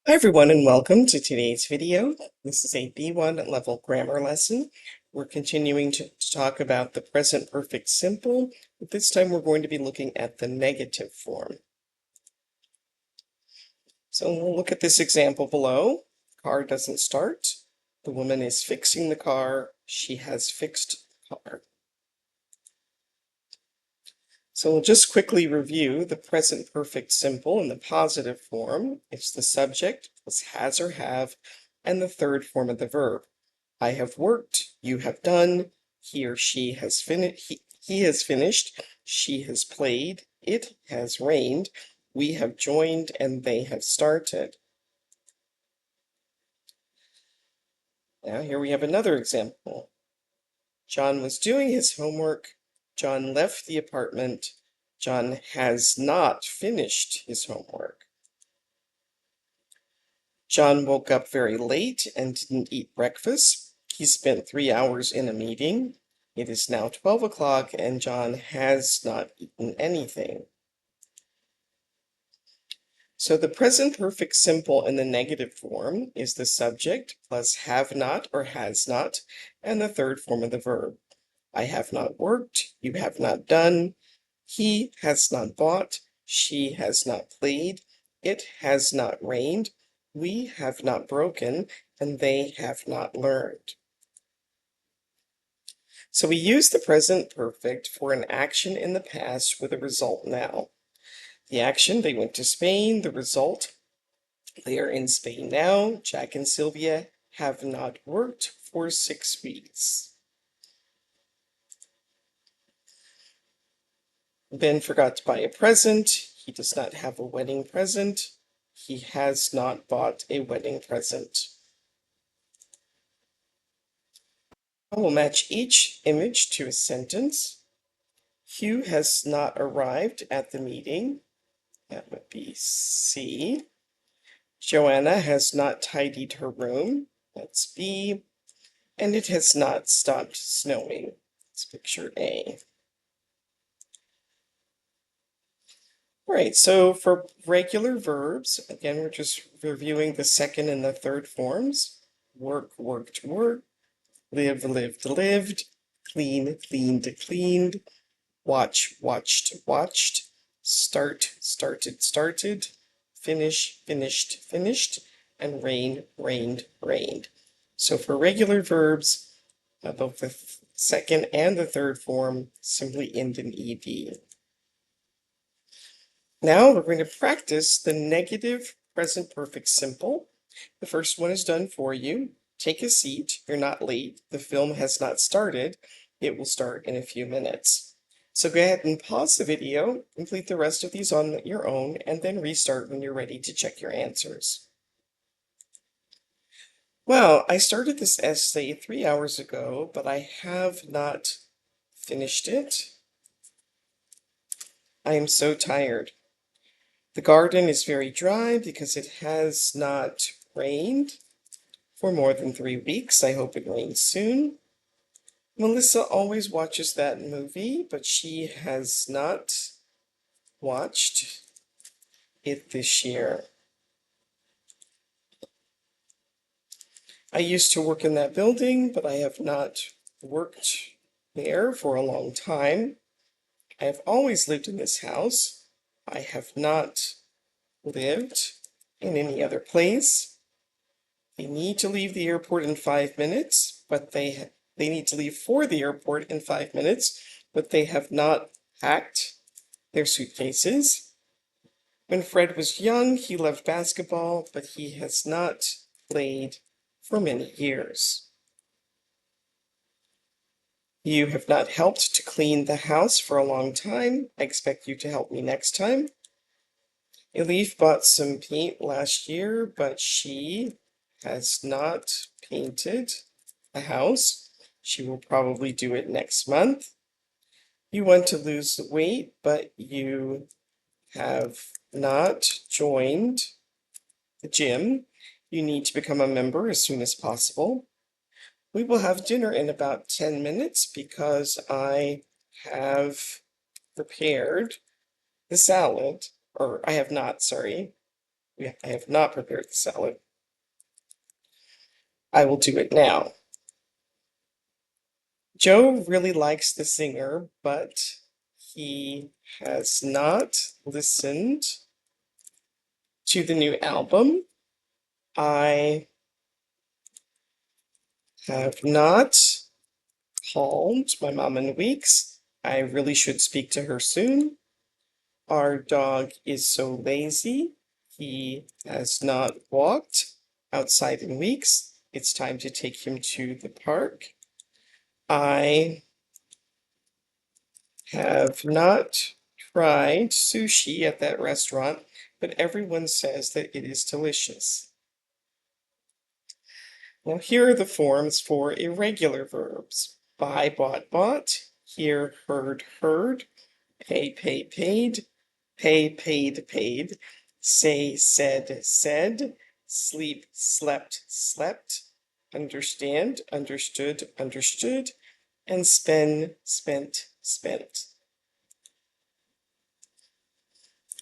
Hi everyone and welcome to today's video. This is a B1 level grammar lesson. We're continuing to talk about the present perfect simple, but this time we're going to be looking at the negative form. So we'll look at this example below. Car doesn't start. The woman is fixing the car. She has fixed the car. So we'll just quickly review the present perfect simple in the positive form. It's the subject plus has or have, and the third form of the verb. I have worked, you have done, he or she has finished, he has finished, she has played, it has rained, we have joined, and they have started. Now here we have another example. John was doing his homework. John left the apartment. John has not finished his homework. John woke up very late and didn't eat breakfast. He spent 3 hours in a meeting. It is now 12 o'clock and John has not eaten anything. So the present perfect simple in the negative form is the subject plus have not or has not, and the third form of the verb. I have not worked, you have not done, he has not bought, she has not played, it has not rained, we have not broken, and they have not learned. So we use the present perfect for an action in the past with a result now. The action, they went to Spain. The result, they are in Spain now. Jack and Sylvia have not worked for 6 weeks. Ben forgot to buy a present. He does not have a wedding present. He has not bought a wedding present. I will match each image to a sentence. Hugh has not arrived at the meeting. That would be C. Joanna has not tidied her room. That's B. And it has not stopped snowing. It's picture A. All right, so for regular verbs, again, we're just reviewing the second and the third forms. Work, worked, worked. Live, lived, lived. Clean, cleaned, cleaned. Watch, watched, watched. Start, started, started. Finish, finished, finished. And rain, rained, rained. So for regular verbs, both the second and the third form simply end in ed. Now we're going to practice the negative present perfect simple. The first one is done for you. Take a seat. You're not late. The film has not started. It will start in a few minutes. So go ahead and pause the video, complete the rest of these on your own, and then restart when you're ready to check your answers. Well, I started this essay 3 hours ago, but I have not finished it. I am so tired. The garden is very dry because it has not rained for more than 3 weeks. I hope it rains soon. Melissa always watches that movie, but she has not watched it this year. I used to work in that building, but I have not worked there for a long time. I have always lived in this house. I have not lived in any other place. They need to leave the airport in 5 minutes, but they need to leave for the airport in 5 minutes, but they have not packed their suitcases. When Fred was young, he loved basketball, but he has not played for many years. You have not helped to clean the house for a long time. I expect you to help me next time. Elif bought some paint last year, but she has not painted the house. She will probably do it next month. You want to lose weight, but you have not joined the gym. You need to become a member as soon as possible. We will have dinner in about 10 minutes because I have prepared the salad, or I have not, sorry. I have not prepared the salad. I will do it now. Joe really likes the singer, but he has not listened to the new album. I have not called my mom in weeks. I really should speak to her soon. Our dog is so lazy. He has not walked outside in weeks. It's time to take him to the park. I have not tried sushi at that restaurant, but everyone says that it is delicious. Now, here are the forms for irregular verbs. Buy, bought, bought. Hear, heard, heard. Pay, paid. Pay, paid. Say, said, said. Sleep, slept, slept. Understand, understood. And spend, spent, spent.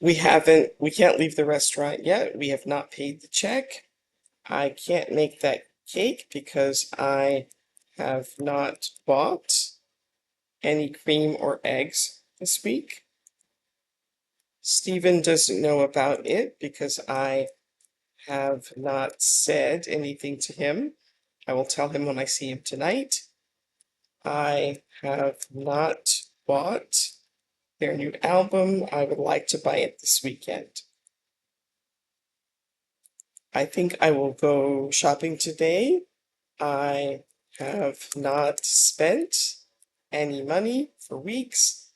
We can't leave the restaurant yet. We have not paid the check. I can't make that cake because I have not bought any cream or eggs this week. Stephen doesn't know about it because I have not said anything to him. I will tell him when I see him tonight. I have not bought their new album. I would like to buy it this weekend. I think I will go shopping today. I have not spent any money for weeks.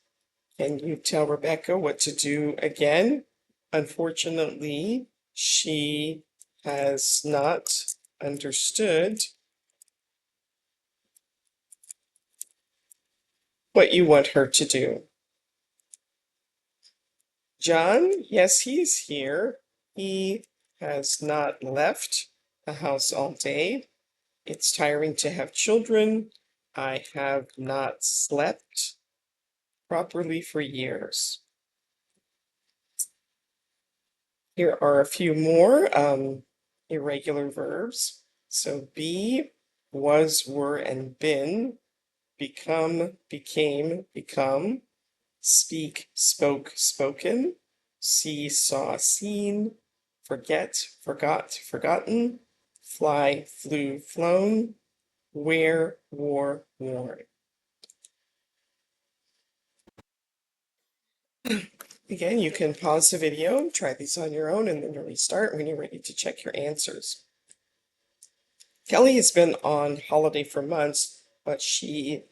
Can you tell Rebecca what to do again? Unfortunately, she has not understood what you want her to do. John, yes, he's here. He has not left the house all day. It's tiring to have children. I have not slept properly for years. Here are a few more irregular verbs. So be, was, were, and been, become, became, become, speak, spoke, spoken, see, saw, seen, forget, forgot, forgotten, fly, flew, flown, wear, wore, worn. Again, you can pause the video, try these on your own, and then restart when you're ready to check your answers. Kelly has been on holiday for months, but she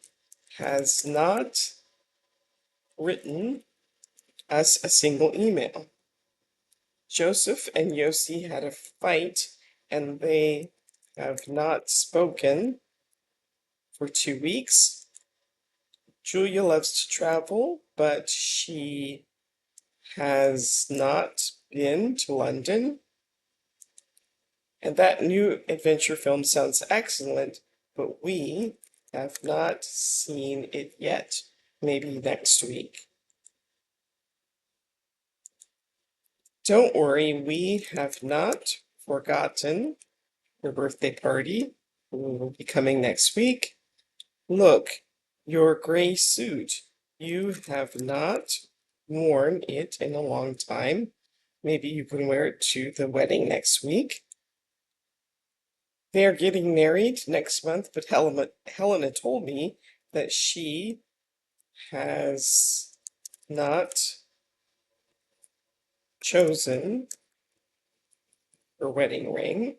has not written us a single email. Joseph and Yossi had a fight, and they have not spoken for 2 weeks. Julia loves to travel, but she has not been to London. And that new adventure film sounds excellent, but we have not seen it yet. Maybe next week. Don't worry, we have not forgotten your birthday party. We will be coming next week. Look, your gray suit. You have not worn it in a long time. Maybe you can wear it to the wedding next week. They are getting married next month, but Helena told me that she has not chosen her wedding ring.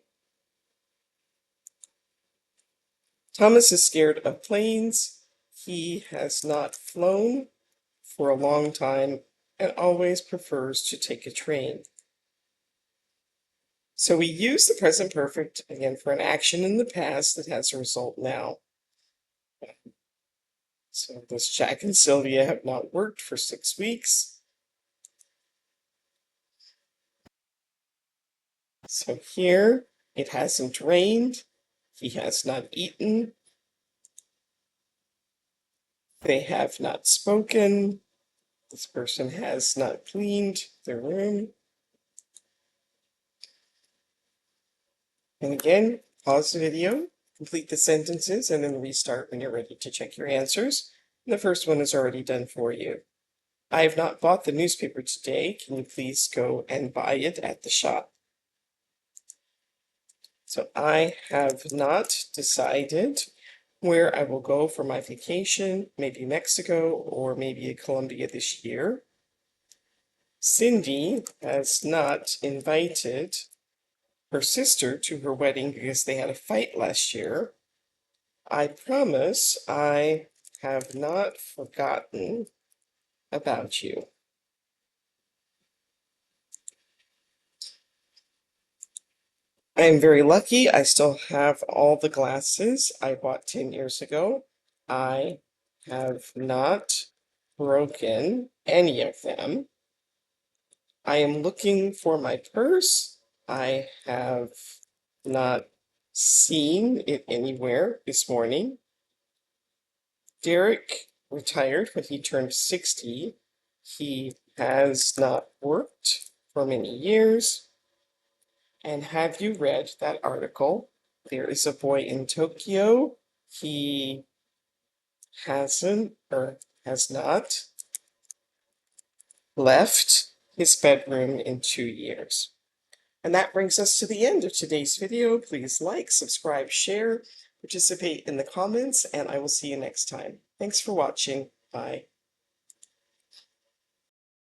Thomas is scared of planes. He has not flown for a long time and always prefers to take a train. So we use the present perfect again for an action in the past that has a result now. So this Jack and Sylvia have not worked for 6 weeks. So here it hasn't rained. He has not eaten. They have not spoken. This person has not cleaned their room. And again, pause the video, complete the sentences, and then restart when you're ready to check your answers. And the first one is already done for you. I have not bought the newspaper today. Can you please go and buy it at the shop? So I have not decided where I will go for my vacation, maybe Mexico or maybe Colombia this year. Cindy has not invited her sister to her wedding because they had a fight last year. I promise I have not forgotten about you. I am very lucky. I still have all the glasses I bought 10 years ago. I have not broken any of them. I am looking for my purse. I have not seen it anywhere this morning. Derek retired when he turned 60. He has not worked for many years. And have you read that article? There is a boy in Tokyo. He hasn't or has not left his bedroom in 2 years. And that brings us to the end of today's video. Please like, subscribe, share, participate in the comments, and I will see you next time. Thanks for watching. Bye.